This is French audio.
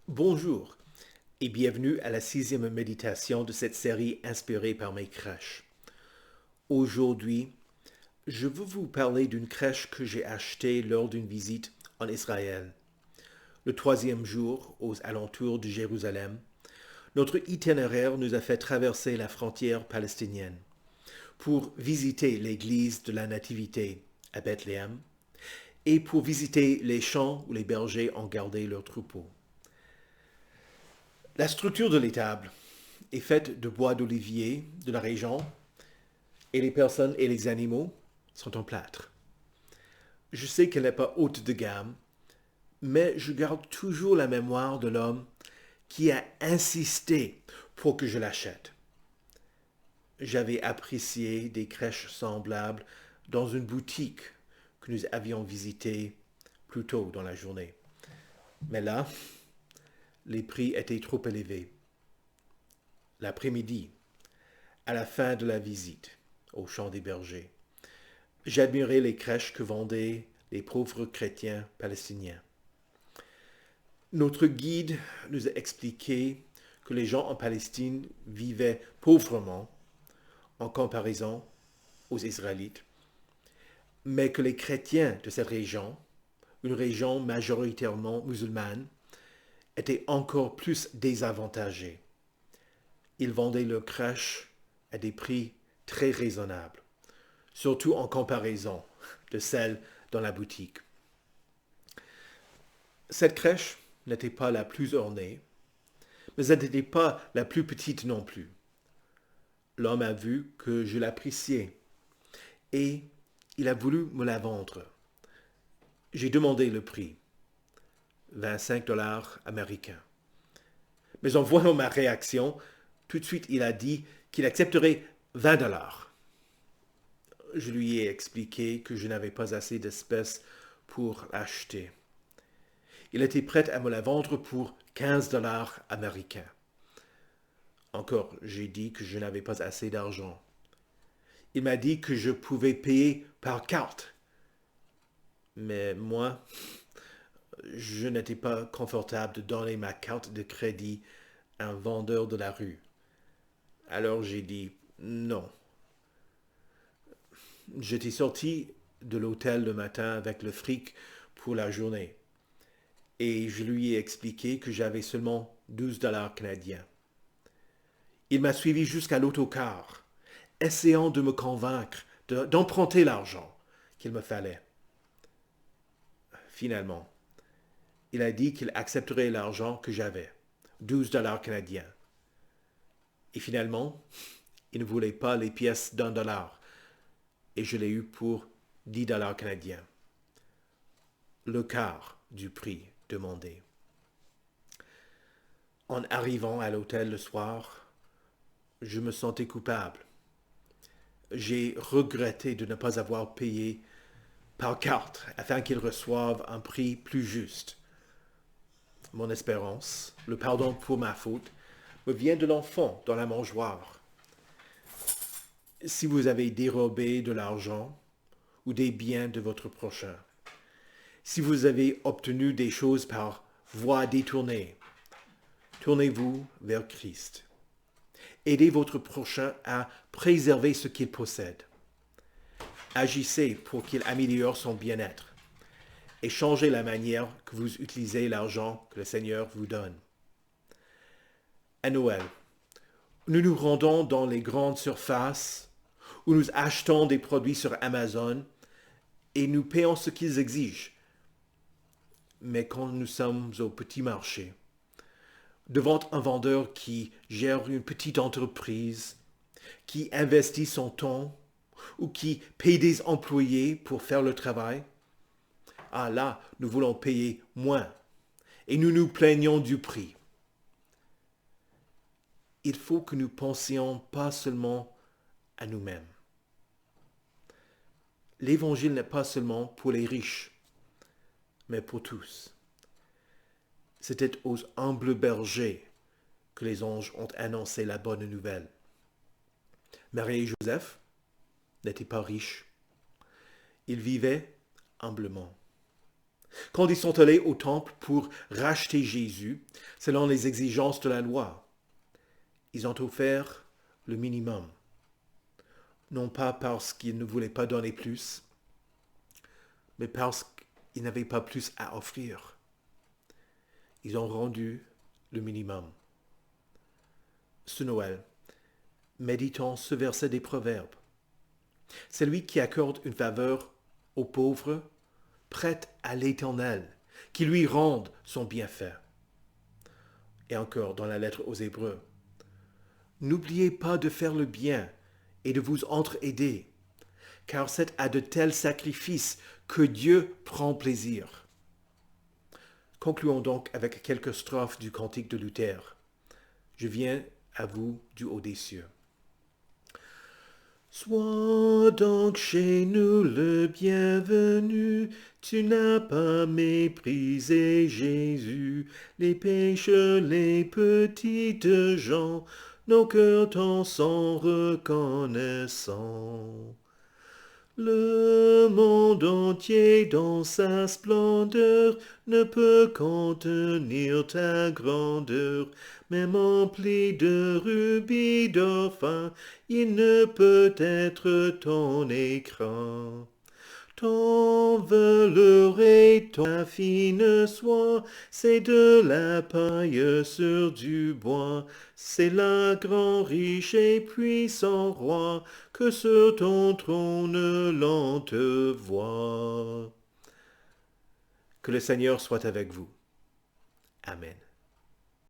Bonjour et bienvenue à la sixième méditation de cette série inspirée par mes crèches. Aujourd'hui, je veux vous parler d'une crèche que j'ai achetée lors d'une visite en Israël. Le troisième jour, aux alentours de Jérusalem, notre itinéraire nous a fait traverser la frontière palestinienne pour visiter l'église de la Nativité à Bethléem et pour visiter les champs où les bergers ont gardé leurs troupeaux. La structure de l'étable est faite de bois d'olivier de la région et les personnes et les animaux sont en plâtre. Je sais qu'elle n'est pas haute de gamme, mais je garde toujours la mémoire de l'homme qui a insisté pour que je l'achète. J'avais apprécié des crèches semblables dans une boutique que nous avions visitée plus tôt dans la journée. Mais là, les prix étaient trop élevés. L'après-midi, à la fin de la visite au champ des bergers, j'admirais les crèches que vendaient les pauvres chrétiens palestiniens. Notre guide nous a expliqué que les gens en Palestine vivaient pauvrement en comparaison aux Israélites, mais que les chrétiens de cette région, une région majoritairement musulmane, étaient encore plus désavantagés. Ils vendaient leurs crèches à des prix très raisonnables, surtout en comparaison de celles dans la boutique. Cette crèche n'était pas la plus ornée, mais elle n'était pas la plus petite non plus. L'homme a vu que je l'appréciais et il a voulu me la vendre. J'ai demandé le prix, 25 dollars américains. Mais en voyant ma réaction, tout de suite il a dit qu'il accepterait 20 dollars. Je lui ai expliqué que je n'avais pas assez d'espèces pour l'acheter. Il était prêt à me la vendre pour 15 dollars américains. Encore, j'ai dit que je n'avais pas assez d'argent. Il m'a dit que je pouvais payer par carte. Mais moi, je n'étais pas confortable de donner ma carte de crédit à un vendeur de la rue. Alors j'ai dit non. J'étais sorti de l'hôtel le matin avec le fric pour la journée. Et je lui ai expliqué que j'avais seulement 12 dollars canadiens. Il m'a suivi jusqu'à l'autocar, essayant de me convaincre d'emprunter l'argent qu'il me fallait. Finalement, il a dit qu'il accepterait l'argent que j'avais, 12 dollars canadiens. Et finalement, il ne voulait pas les pièces d'un dollar, et je l'ai eu pour 10 dollars canadiens, le quart du prix demandé. En arrivant à l'hôtel le soir, je me sentais coupable. J'ai regretté de ne pas avoir payé par carte afin qu'ils reçoivent un prix plus juste. Mon espérance, le pardon pour ma faute, me vient de l'enfant dans la mangeoire. Si vous avez dérobé de l'argent ou des biens de votre prochain, si vous avez obtenu des choses par voie détournée, tournez-vous vers Christ. Aidez votre prochain à préserver ce qu'il possède. Agissez pour qu'il améliore son bien-être et changez la manière que vous utilisez l'argent que le Seigneur vous donne. À Noël, nous nous rendons dans les grandes surfaces où nous achetons des produits sur Amazon et nous payons ce qu'ils exigent. Mais quand nous sommes au petit marché, devant un vendeur qui gère une petite entreprise, qui investit son temps ou qui paye des employés pour faire le travail, ah là, nous voulons payer moins et nous nous plaignons du prix. Il faut que nous pensions pas seulement à nous-mêmes. L'évangile n'est pas seulement pour les riches, mais pour tous. C'était aux humbles bergers que les anges ont annoncé la bonne nouvelle. Marie et Joseph n'étaient pas riches. Ils vivaient humblement. Quand ils sont allés au temple pour racheter Jésus, selon les exigences de la loi, ils ont offert le minimum. Non pas parce qu'ils ne voulaient pas donner plus, mais parce qu'ils n'avaient pas plus à offrir. Ils ont rendu le minimum. Ce Noël, méditons ce verset des Proverbes. Celui qui accorde une faveur aux pauvres prête à l'Éternel, qui lui rende son bienfait. Et encore dans la lettre aux Hébreux, n'oubliez pas de faire le bien et de vous entraider, car c'est à de tels sacrifices que Dieu prend plaisir. Concluons donc avec quelques strophes du cantique de Luther. Je viens à vous du haut des cieux. Sois donc chez nous le bienvenu, tu n'as pas méprisé Jésus, les pécheurs, les petites gens, nos cœurs t'en sont reconnaissants. Le monde entier dans sa splendeur ne peut contenir ta grandeur, même empli de rubis d'or fin, il ne peut être ton écran. Ton velours et ta fine soie, c'est de la paille sur du bois, c'est là grand, riche et puissant roi, que sur ton trône l'on te voit. Que le Seigneur soit avec vous. Amen.